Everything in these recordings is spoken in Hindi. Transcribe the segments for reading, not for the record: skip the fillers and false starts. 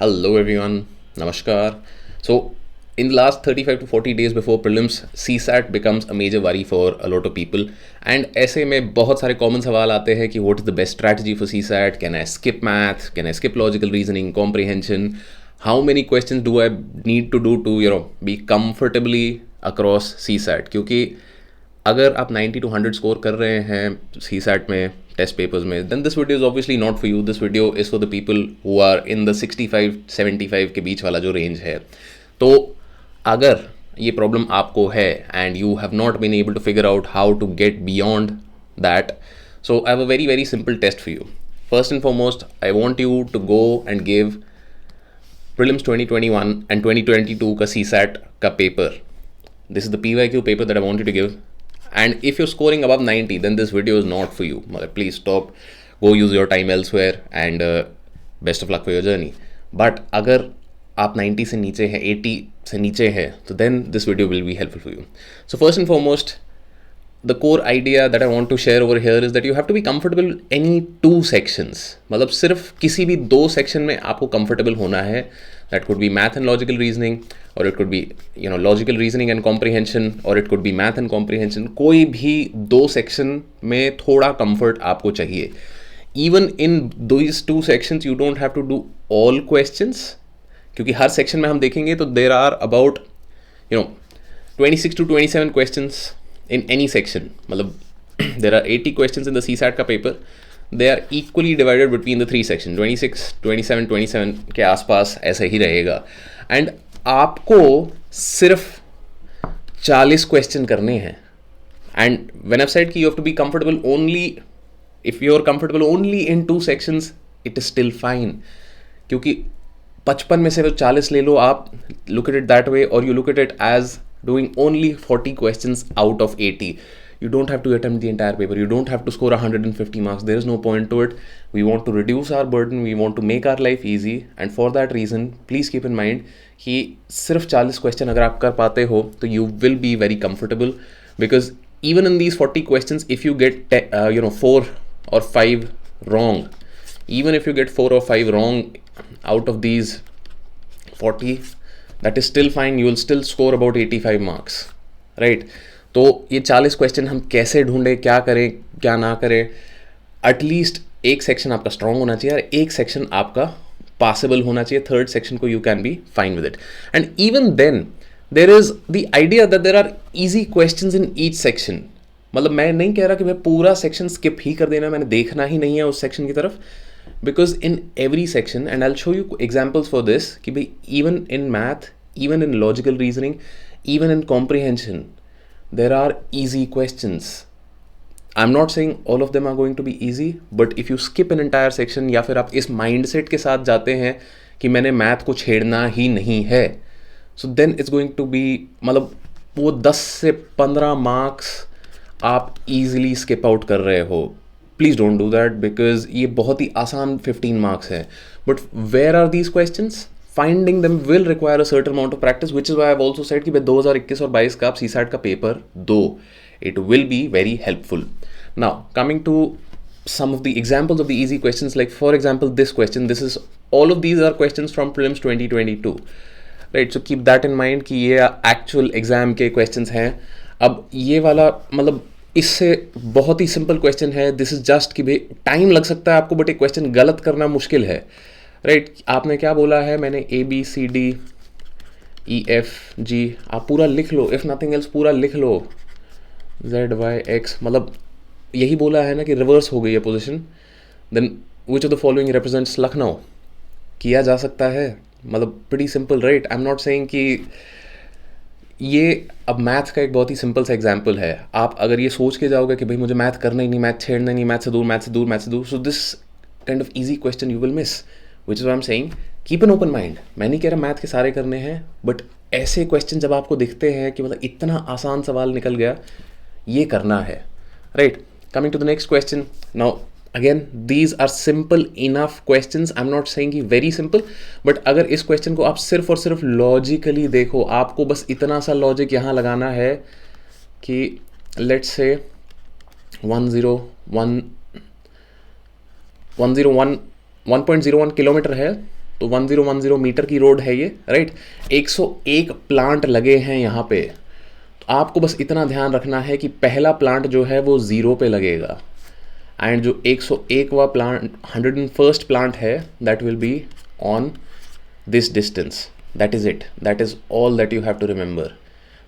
Hello everyone, Namaskar. So, in the last 35 to 40 days before prelims, CSAT becomes a major worry for a lot of people. And ऐसे में बहुत सारे कॉमन सवाल आते हैं कि what is the best strategy for CSAT? Can I skip math? Can I skip logical reasoning, comprehension? How many questions do I need to do to be comfortably across CSAT? क्योंकि अगर आप 90 to 100 स्कोर कर रहे हैं सी सैट में टेस्ट पेपर्स में then this video is obviously not for you. This video is for the people who are in the 65-75 के बीच वाला जो रेंज है. तो अगर ये प्रॉब्लम आपको है and you have not been able to figure out how to get beyond that, so I have a very very simple test for you. First and foremost I want you to go and give prelims 2021 and 2022 का CSAT का पेपर. This is the PYQ paper that I want you to give. And if you're scoring above 90, then this video is not for you. Please stop, go use your time elsewhere, and best of luck for your journey. But अगर आप 90 से नीचे हैं, 80 से नीचे हैं, तो then this video will be helpful for you. So first and foremost, the core idea that I want to share over here is that you have to be comfortable any two sections. मतलब सिर्फ किसी भी दो सेक्शन में आपको comfortable होना है. That could be math and logical reasoning, or it could be logical reasoning and comprehension, or it could be math and comprehension. कोई भी दो सेक्शन में थोड़ा comfort आपको चाहिए. Even in these two sections you don't have to do all questions, क्योंकि हर सेक्शन में हम देखेंगे तो there are about 26 to 27 questions in any section. मतलब there are 80 questions in the CSAT का paper. They are equally divided between the three sections. 26, 27, 27 के आसपास ऐसे ही रहेगा. And आपको सिर्फ 40 क्वेश्चन करने हैं. And when I've said कि you have to be comfortable only, if you're comfortable only in two sections, it is still fine. क्योंकि 55 में से 40 ले लो आप, look at it that way, or you look at it as doing only 40 questions out of 80. You don't have to attempt the entire paper. You don't have to score 150 marks. There is no point to it. We want to reduce our burden. We want to make our life easy. And for that reason, please keep in mind कि सिर्फ 40 क्वेश्चन अगर आप कर पाते हो तो you will be very comfortable, because even in these 40 questions, if you get 4 or 5 wrong, even if you get 4 or 5 wrong out of these 40, that is still fine. You will still score about 85 marks, right? तो ये 40 क्वेश्चन हम कैसे ढूंढें, क्या करें क्या ना करें. एटलीस्ट एक सेक्शन आपका स्ट्रांग होना चाहिए और एक सेक्शन आपका पासिबल होना चाहिए. थर्ड सेक्शन को you can be fine with it. And even then there is the idea that there are easy questions in each section. मतलब मैं नहीं कह रहा कि मैं पूरा सेक्शन स्किप ही कर देना, मैंने देखना ही नहीं है उस सेक्शन की तरफ. Because in every section, and I will show you examples for this, कि भाई even in math, even in logical reasoning, even in comprehension, there are easy questions. I'm not saying all of them are going to be easy, but if you skip an entire section, या फिर आप इस mindset के साथ जाते हैं कि मैंने मैथ को छेड़ना ही नहीं है, so then it's going to be, मतलब वो 10 से 15 मार्क्स आप easily skip out कर रहे हो. Please don't do that, because ये बहुत ही आसान 15 मार्क्स है. But where are these questions? Finding them will require a certain amount of practice, which is why I've also said कि भाई 2021 और 22 का आप CSAT का पेपर दो. It will be very helpful. Now, coming to some of the examples of the easy questions, like for example this question, all of these are questions from prelims 2022, right? So keep that in mind कि ये actual exam के questions हैं. अब ये वाला मतलब इससे बहुत ही सिंपल क्वेश्चन है. दिस इज जस्ट कि भाई टाइम लग सकता है आपको, बट एक क्वेश्चन गलत करना मुश्किल है, राइट? आपने क्या बोला है, मैंने ABCDEFG, आप पूरा लिख लो, इफ़ नथिंग एल्स पूरा लिख लो, ZYX, मतलब यही बोला है ना कि रिवर्स हो गई है position. Then which of the following represents Lucknow. किया जा सकता है, मतलब pretty simple, right? I am not saying कि ये अब मैथ का एक बहुत ही सिंपल सा एग्जाम्पल है. आप अगर ये सोच के जाओगे कि भाई मुझे मैथ करना ही नहीं, मैथ छेड़ना नहीं, मैथ से दूर, मैथ से दूर, मैथ से दूर, so this kind of easy question you will miss. Which is I am saying keep an open mind. मैं नहीं कह रहा मैथ के सारे करने हैं, बट ऐसे क्वेश्चन जब आपको दिखते हैं कि मतलब इतना आसान सवाल निकल गया, ये करना है, right? Coming to the next question. Now again these are simple enough questions. I am not saying कि वेरी सिंपल, बट अगर इस क्वेश्चन को आप सिर्फ और सिर्फ लॉजिकली देखो, आपको बस इतना सा लॉजिक यहाँ लगाना है कि लेट्स से 101 किलोमीटर है तो 1010 मीटर की रोड है ये, राइट। 101 प्लांट लगे हैं यहाँ पे। तो आपको बस इतना ध्यान रखना है कि पहला प्लांट जो है वो 0 पे लगेगा, एंड जो 101वां प्लांट 101st प्लांट है that will be on this distance. That is it, that is all that you have to remember.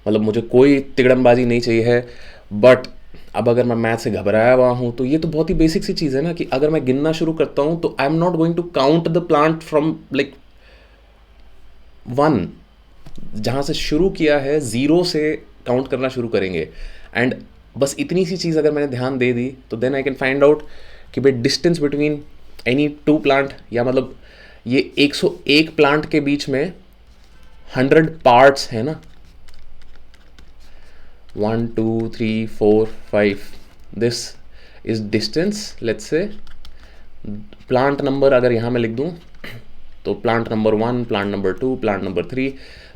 मतलब मुझे कोई तिगड़मबाजी नहीं चाहिए है, बट अब अगर मैं मैथ से घबराया हुआ हूँ तो ये तो बहुत ही बेसिक सी चीज़ है ना, कि अगर मैं गिनना शुरू करता हूँ तो I am not going to count the plant from like 1, जहाँ से शुरू किया है 0 से काउंट करना शुरू करेंगे। एंड बस इतनी सी चीज़ अगर मैंने ध्यान दे दी तो then I can find out कि भाई डिस्टेंस बिटवीन एनी 2 प्लांट, या मतलब ये 101 प्लांट के बीच में 100 पार्ट्स है ना, 1 2 3 4 5, this is distance. Let's say plant number अगर यहाँ मैं लिख दूँ तो plant number 1, plant number 2, plant number 3,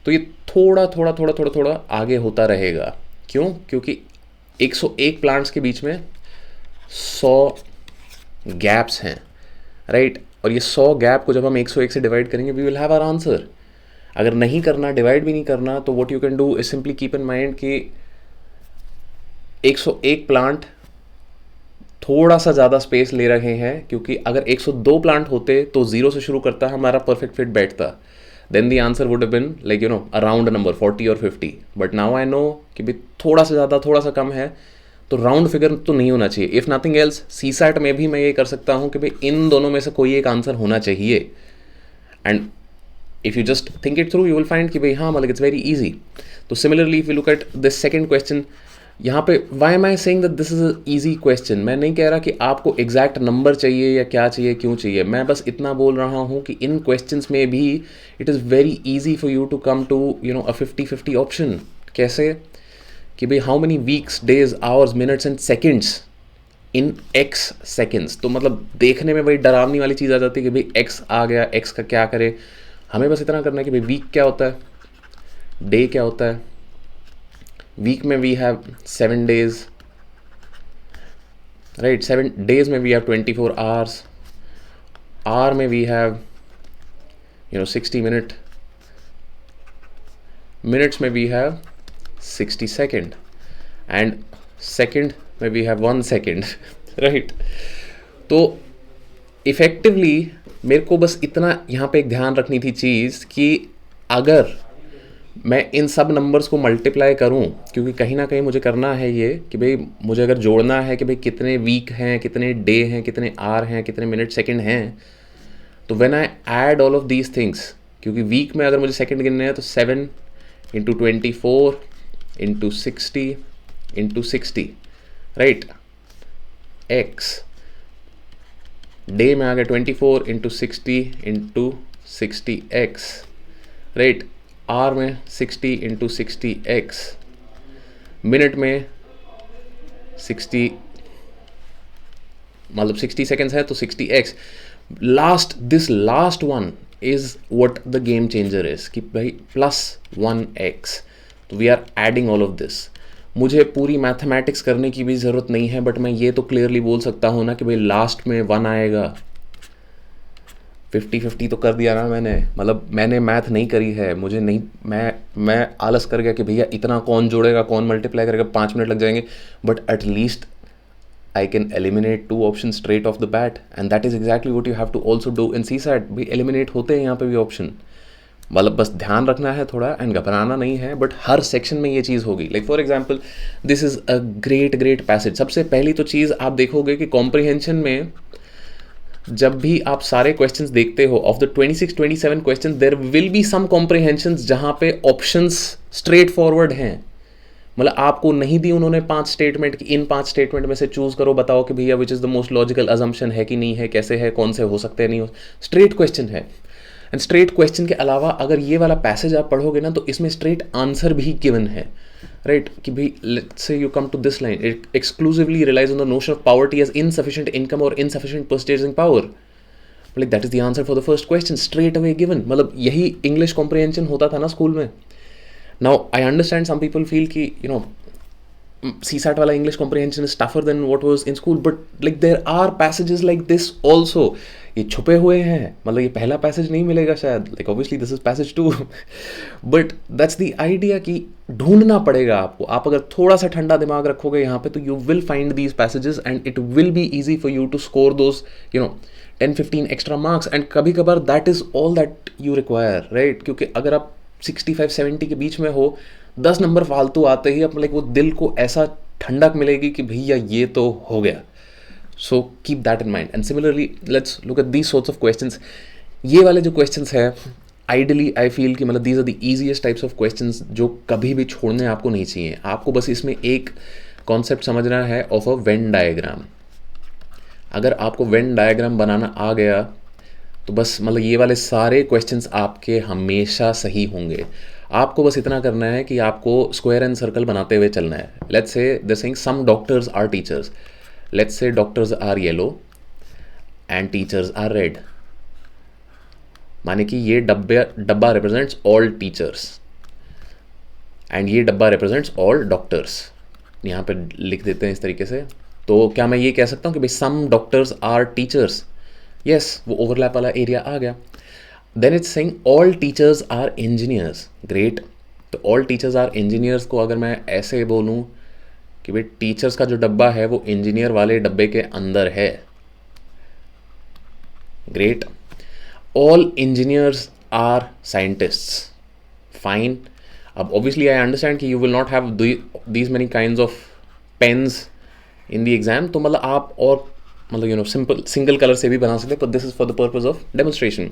तो ये थोड़ा थोड़ा थोड़ा थोड़ा थोड़ा आगे होता रहेगा। क्यों? क्योंकि 101 प्लांट्स के बीच में 100 गैप्स हैं, राइट। और ये 100 गैप को जब हम 101 से डिवाइड करेंगे we will have our answer. अगर नहीं करना, डिवाइड भी नहीं करना, तो what you can do is simply keep in mind कि 101 प्लांट थोड़ा सा ज़्यादा स्पेस ले रहे हैं, क्योंकि अगर 102 प्लांट होते तो 0 से शुरू करता हमारा परफेक्ट फिट बैठता, then the answer would have been like around number 40 और 50। बट नाउ आई नो कि भाई थोड़ा सा ज़्यादा थोड़ा सा कम है, तो राउंड फिगर तो नहीं होना चाहिए। इफ़ नथिंग एल्स सीसैट में भी मैं ये कर सकता हूँ कि भाई इन दोनों में से कोई एक आंसर होना चाहिए। And if you just think it through you will find कि भाई हाँ मतलब इट्स वेरी ईजी। तो similarly if you look at this second question, यहाँ पे why am I saying that this is a easy question. मैं नहीं कह रहा कि आपको एग्जैक्ट नंबर चाहिए या क्या चाहिए, क्यों चाहिए। मैं बस इतना बोल रहा हूँ कि इन क्वेश्चंस में भी it is very easy for you to come to a 50-50 option. कैसे? कि भाई how many weeks, days, hours, minutes and seconds in X seconds. तो मतलब देखने में वही डरावनी वाली चीज़ आ जाती है कि भाई एक्स आ गया, एक्स का क्या करे। हमें बस इतना करना है कि भाई वीक क्या होता है, डे क्या होता है। वीक में we have 7 days, right. 7 days में वी हैव 24 hours, आवर में वी हैव 60 minute, मिनट्स में we have 60 second, and second में वी हैव 1 second, राइट। तो इफेक्टिवली मेरे को बस इतना यहाँ पे एक ध्यान रखनी थी चीज़ कि अगर मैं इन सब नंबर्स को मल्टीप्लाई करूं, क्योंकि कहीं ना कहीं मुझे करना है ये कि भाई मुझे अगर जोड़ना है कि भाई कितने वीक हैं, कितने डे हैं, कितने आवर हैं, कितने मिनट सेकंड हैं, तो when I add all of these things, क्योंकि वीक में अगर मुझे सेकंड गिनने हैं तो 7 × 24 × 60 × 60, राइट, एक्स। डे में आ गया 24 × 60 × 60x, राइट। आर में 60 × 60x, मिनट में 60, मतलब 60 सेकेंड्स है तो 60x। This last one is what the game changer is, कि भाई +1x। तो we are adding all of this. मुझे पूरी मैथमेटिक्स करने की भी ज़रूरत नहीं है, बट मैं ये तो क्लियरली बोल सकता हूँ ना कि भाई लास्ट में 1 आएगा। 50-50 तो कर दिया ना मैंने, मतलब मैंने मैथ नहीं करी है, मुझे नहीं, मैं आलस कर गया कि भैया इतना कौन जोड़ेगा, कौन मल्टीप्लाई करेगा, 5 मिनट लग जाएंगे। But at least I can eliminate 2 option straight off the bat, and that is exactly what you have to also do in CSAT. भी एलिमिनेट होते हैं यहाँ पे भी ऑप्शन, मतलब बस ध्यान रखना है थोड़ा एंड घबराना नहीं है। बट हर सेक्शन में ये चीज़ होगी। Like for example this is a great passage. सबसे पहली तो चीज़ आप देखोगे कि कॉम्प्रिहेंशन में जब भी आप सारे क्वेश्चंस देखते हो, of the 26-27 question there will be some comprehensions जहाँ पे ऑप्शंस स्ट्रेट फॉरवर्ड हैं। मतलब आपको नहीं दी उन्होंने 5 स्टेटमेंट कि इन 5 स्टेटमेंट में से चूज करो, बताओ कि भैया which is the most logical assumption, है कि नहीं है, कैसे है, कौन से हो सकते हैं, नहीं हो। स्ट्रेट क्वेश्चन है। एंड स्ट्रेट क्वेश्चन के अलावा अगर ये वाला पैसेज आप पढ़ोगे ना तो इसमें स्ट्रेट आंसर भी गिवन है, राइट। कि भाई let's say you come to this line, it exclusively relies on the notion of poverty as insufficient income और insufficient purchasing power. Like that is the answer for the first question, straight away given. मतलब यही इंग्लिश कॉम्प्रिहेंशन होता था ना स्कूल में। Now I understand some people feel कि CSAT वाला English comprehension is tougher than what was in school, but like there are passages like this also. ये छुपे हुए हैं, मतलब ये पहला पैसेज नहीं मिलेगा शायद, like obviously this is passage 2, but that's the idea कि ढूंढना पड़ेगा आपको. आप अगर थोड़ा सा ठंडा दिमाग रखोगे यहाँ पे तो you will find these passages and it will be easy for you to score those 10-15 extra marks. And कभी कभार that is all that you require, right? क्योंकि अगर आप 65-70 के बीच में हो, 10 नंबर फालतू आते ही अपने वो दिल को ऐसा ठंडक मिलेगी कि भैया ये तो हो गया. So keep that in mind. And similarly let's look at these sorts of questions. ये वाले जो क्वेश्चंस है आइडली आई फील कि मतलब these are the easiest types of questions जो कभी भी छोड़ने आपको नहीं चाहिए. आपको बस इसमें एक कॉन्सेप्ट समझना है ऑफ अ वेन डायग्राम. अगर आपको वेन डायग्राम बनाना आ गया तो बस मतलब ये वाले सारे क्वेश्चंस आपके हमेशा सही होंगे. आपको बस इतना करना है कि आपको स्क्वायर एंड सर्कल बनाते हुए चलना है. Let's say they saying some doctors are teachers. Let's say doctors are yellow and teachers are red. माने कि ये डब्बा रिप्रेजेंट्स ऑल टीचर्स एंड ये डब्बा रिप्रेजेंट्स ऑल डॉक्टर्स. यहाँ पे लिख देते हैं इस तरीके से. तो क्या मैं ये कह सकता हूँ कि भाई some doctors are teachers? Yes, वो ओवरलैप वाला एरिया आ गया. Then it's saying all teachers are engineers. Great. तो ऑल टीचर्स आर इंजीनियर्स को अगर मैं ऐसे बोलूँ कि भाई टीचर्स का जो डब्बा है वो इंजीनियर वाले डब्बे के अंदर है. Great. All engineers are scientists. Fine. अब ऑब्वियसली आई अंडरस्टैंड कि you will not have these many kinds of pens in the exam. तो मतलब आप और मतलब सिंपल सिंगल कलर से भी बना सकते हैं, but this is for the purpose of demonstration.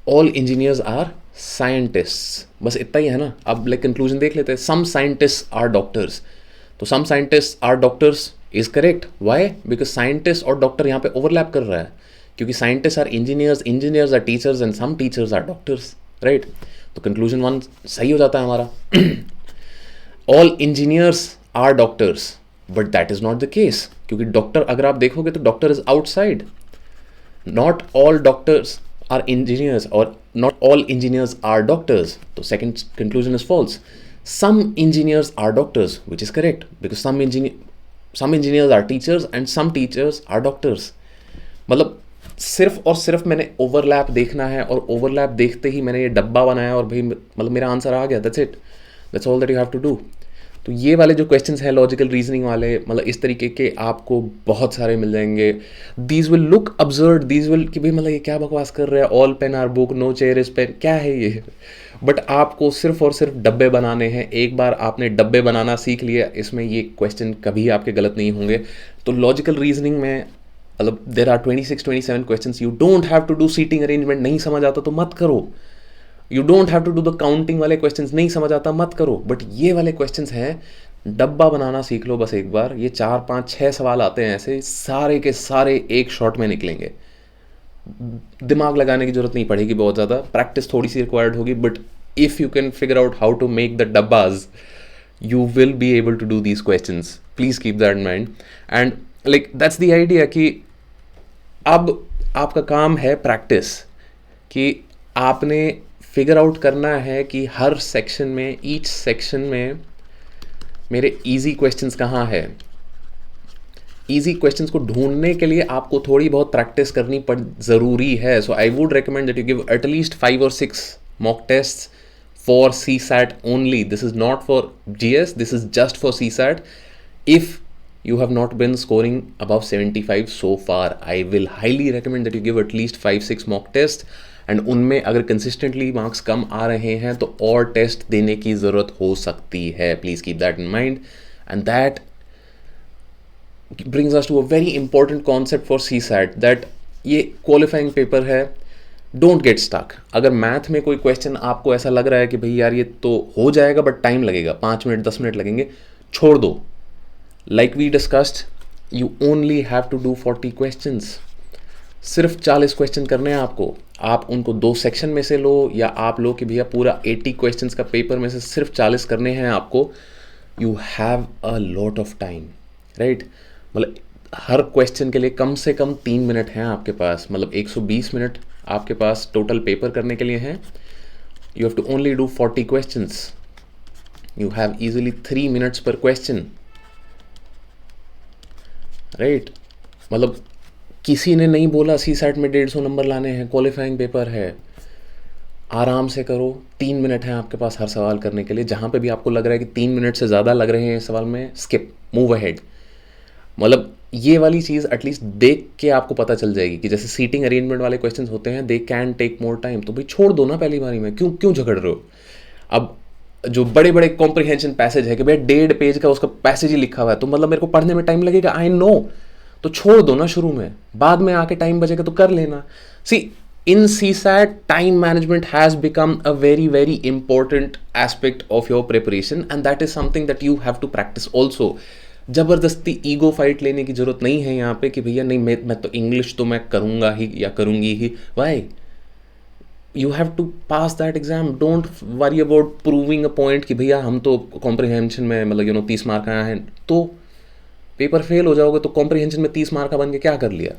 All engineers are scientists. बस इतना ही है ना. अब लाइक कंक्लूजन देख लेते हैं. Some scientists are doctors. तो some scientists are doctors is correct. Why? Because scientist और डॉक्टर यहाँ पे ओवरलैप कर रहा है, क्योंकि scientist are engineers, engineers are teachers and some teachers are doctors, right? तो कंक्लूजन 1 सही हो जाता है हमारा. All engineers are doctors, but that is not the case, क्योंकि डॉक्टर अगर आप देखोगे तो doctor is outside. Not all doctors are engineers और not all engineers are doctors. तो second conclusion is false. Some engineers are doctors, which is correct, because some engineers are teachers and some teachers are doctors. मतलब सिर्फ और सिर्फ मैंने ओवरलैप देखना है और ओवरलैप देखते ही मैंने ये डब्बा बनाया और भाई मतलब मेरा आंसर आ गया. That's it. That's all that you have to do. तो ये वाले जो क्वेश्चंस हैं लॉजिकल रीजनिंग वाले, मतलब इस तरीके के आपको बहुत सारे मिल जाएंगे. These will look absurd. These will कि भाई मतलब ये क्या बकवास कर रहे हैं, all pen are book, no chair is pen, क्या है ये? बट आपको सिर्फ और सिर्फ डब्बे बनाने हैं. एक बार आपने डब्बे बनाना सीख लिया, इसमें ये क्वेश्चन कभी आपके गलत नहीं होंगे. तो लॉजिकल रीजनिंग में मतलब there are 26-27 questions. You don't have to do seating arrangement. नहीं समझ आता तो मत करो. You don't have to do the counting वाले क्वेश्चंस. नहीं समझ आता मत करो. बट ये वाले क्वेश्चंस हैं, डब्बा बनाना सीख लो बस एक बार. ये 4-5-6 सवाल आते हैं ऐसे, सारे के सारे एक शॉट में निकलेंगे. दिमाग लगाने की जरूरत नहीं पड़ेगी बहुत ज़्यादा. प्रैक्टिस थोड़ी सी रिक्वायर्ड होगी, but if you can figure out how to make the डब्बाज, you will be able to do these questions. Please keep that in mind. And like that's the idea कि अब आपका काम है प्रैक्टिस, कि आपने फिगर आउट करना है कि हर सेक्शन में, ईच सेक्शन में मेरे इजी क्वेश्चंस कहाँ है. इजी क्वेश्चंस को ढूंढने के लिए आपको थोड़ी बहुत प्रैक्टिस करनी ज़रूरी है. So I would recommend that you give at least 5 or 6 mock tests for CSAT only. This is not for GS, this is just for CSAT. If you have not been scoring above 75 so far, I will highly recommend that you give at least 5-6 mock tests. And उनमें अगर consistently marks कम आ रहे हैं तो और टेस्ट देने की ज़रूरत हो सकती है. Please keep that in mind. And that brings us to a very important concept for CSAT, that ये qualifying paper है. Don't get stuck. अगर मैथ में कोई क्वेश्चन आपको ऐसा लग रहा है कि भाई यार ये तो हो जाएगा बट टाइम लगेगा, 5 मिनट 10 मिनट लगेंगे, छोड़ दो. Like we discussed, you only have to do 40 questions. सिर्फ 40 क्वेश्चन करने हैं आपको. आप उनको 2 सेक्शन में से लो, या आप लो कि भैया पूरा 80 क्वेश्चंस का पेपर में से सिर्फ 40 करने हैं आपको. You have a lot of time, right? मतलब हर क्वेश्चन के लिए कम से कम 3 मिनट हैं आपके पास. मतलब 120 मिनट आपके पास टोटल पेपर करने के लिए हैं. You have to only do 40 questions. You have easily 3 minutes पर क्वेश्चन, राइट? मतलब किसी ने नहीं बोला सी सैट में 150 नंबर लाने हैं, क्वालिफाइंग पेपर है, आराम से करो। 3 मिनट हैं आपके पास हर सवाल करने के लिए। जहाँ पे भी आपको लग रहा है कि 3 मिनट से ज़्यादा लग रहे हैं इस सवाल में, स्किप, मूव अहेड। मतलब ये वाली चीज़ एटलीस्ट देख के आपको पता चल जाएगी कि जैसे सीटिंग अरेंजमेंट वाले क्वेश्चंस होते हैं, they can take more time, तो भाई छोड़ दो ना पहली बारी में, क्यों क्यों झगड़ रहे हो। अब जो बड़े बड़े कॉम्प्रिहेंशन पैसेज है कि भाई 1.5 पेज का उसका पैसेज ही लिखा हुआ है, तो मतलब मेरे को पढ़ने में टाइम लगेगा, आई नो, तो छोड़ दो ना शुरू में, बाद में आके टाइम बचेगा तो कर लेना। सी इन CSAT time management has become a very very important aspect of your preparation and that is something that you have to practice also. जबरदस्ती ईगो फाइट लेने की जरूरत नहीं है यहाँ पे कि भैया नहीं मैं तो इंग्लिश तो मैं करूँगा ही या करूँगी ही। Why? You have to pass that exam, don't worry about proving a point कि भैया हम तो कॉम्प्रिहेंशन में मतलब 30 मार्क आया है, तो पेपर फेल हो जाओगे तो कॉम्प्रिहेंशन में 30 मार्क का बन के क्या कर लिया,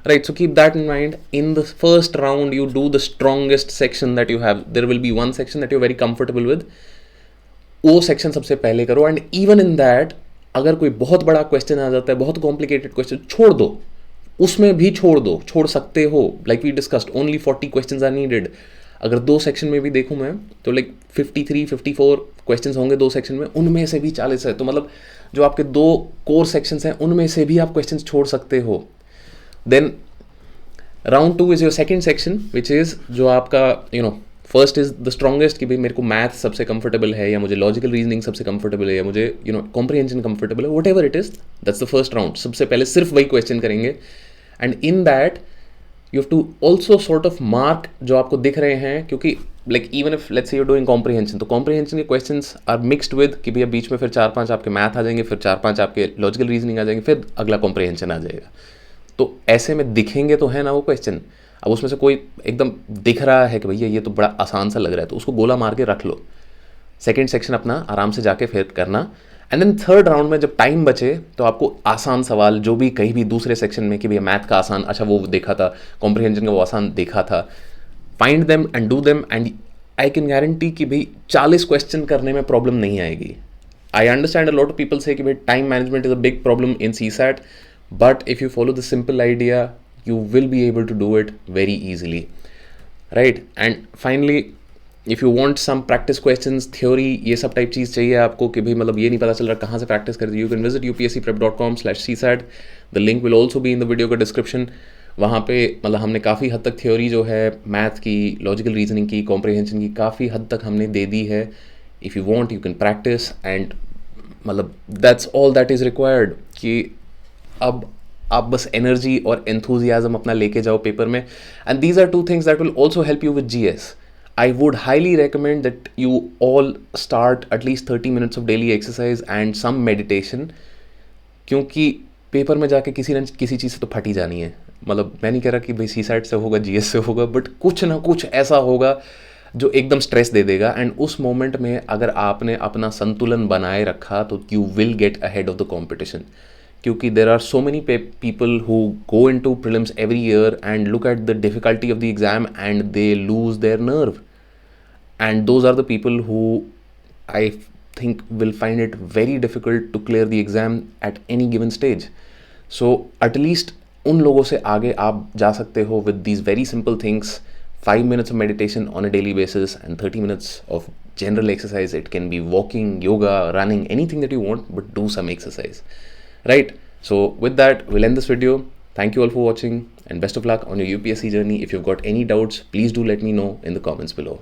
right? So keep that in mind. In the first round you do the strongest section that you have. There will be one section that you very comfortable with, वो सेक्शन सबसे पहले करो. एंड इवन इन दैट अगर कोई बहुत बड़ा क्वेश्चन आ जाता है, बहुत कॉम्प्लिकेटेड क्वेश्चन, छोड़ दो, उसमें भी छोड़ दो, छोड़ सकते हो. Like we discussed, only 40 questions are needed. अगर 2 सेक्शन में भी देखूं मैं तो लाइक 53-54 क्वेश्चंस होंगे 2 सेक्शन में, उनमें से भी 40 है. तो मतलब जो आपके 2 कोर सेक्शंस हैं उनमें से भी आप क्वेश्चंस छोड़ सकते हो. Then round 2 is your second section which is जो आपका फर्स्ट इज द स्ट्रॉन्गेस्ट कि भाई मेरे को मैथ सबसे कंफर्टेबल है, या मुझे लॉजिकल रीजनिंग सबसे कंफर्टेबल है, या मुझे कॉम्प्रिहेंशन कंफर्टेबल है, whatever it is, that's the first round. सबसे पहले सिर्फ वही क्वेश्चन करेंगे. And in that you have to also sort of mark जो आपको दिख रहे हैं, क्योंकि like even if let's say you doing comprehension, तो कॉम्प्रिहेंशन के क्वेश्चंस आर मिक्सड विद कि भैया बीच में फिर 4-5 आपके मैथ आ जाएंगे, फिर 4-5 आपके लॉजिकल रीजनिंग आ जाएंगे, फिर अगला कॉम्प्रिहेंशन आ जाएगा. तो ऐसे में दिखेंगे तो है ना वो क्वेश्चन. अब उसमें से कोई एकदम दिख रहा है कि भैया ये तो बड़ा आसान सा लग रहा है, तो उसको गोला मार के रख लो. सेकेंड सेक्शन अपना आराम से जाके फिर करना. एंड देन थर्ड राउंड में जब टाइम बचे तो आपको आसान सवाल जो भी कहीं भी दूसरे सेक्शन में कि भैया मैथ का आसान, अच्छा वो देखा था, कॉम्प्रिहेंशन का वो आसान देखा था, find them and do them. And I can guarantee कि भाई 40 क्वेश्चन करने में प्रॉब्लम नहीं आएगी. I understand a lot of people से कि भाई time management is a big problem in CSAT, but if you follow the simple idea you will be able to do it very easily, right? And finally if you want some practice questions, theory, ये सब टाइप चीज़ चाहिए आपको कि भाई मतलब ये नहीं पता चल रहा कहाँ से प्रैक्टिस करते, you can visit upscprep.com/csat. the link will also be in the video का description. वहाँ पे मतलब हमने काफ़ी हद तक थ्योरी जो है मैथ की, लॉजिकल रीजनिंग की, कॉम्प्रिहेंशन की काफ़ी हद तक हमने दे दी है. If you want you can practice, and मतलब that's all that is required कि अब आप बस एनर्जी और एंथुजियाज्म अपना लेके जाओ पेपर में. And these are 2 things that will also help you with GS. I would highly recommend that you all start at least 30 minutes of daily exercise and some meditation, क्योंकि पेपर में जाके किसी न किसी चीज़ से तो फटी जानी है. मतलब मैं नहीं कह रहा कि भाई CSAT से होगा, GS से होगा, बट कुछ ना कुछ ऐसा होगा जो एकदम स्ट्रेस दे देगा. एंड उस मोमेंट में अगर आपने अपना संतुलन बनाए रखा तो you will get ahead of the competition. क्योंकि there are so many people who go into prelims every year and look at the difficulty of the exam and they lose their nerve. And those are the people who I think will find it very difficult to clear the exam at any given stage. So at least उन लोगों से आगे आप जा सकते हो with these very simple things. 5 minutes of meditation on a daily basis and 30 minutes of general exercise. It can be walking, yoga, running, anything that you want, but do some exercise. Right? So with that, we'll end this video. Thank you all for watching and best of luck on your UPSC journey. If you've got any doubts, please do let me know in the comments below.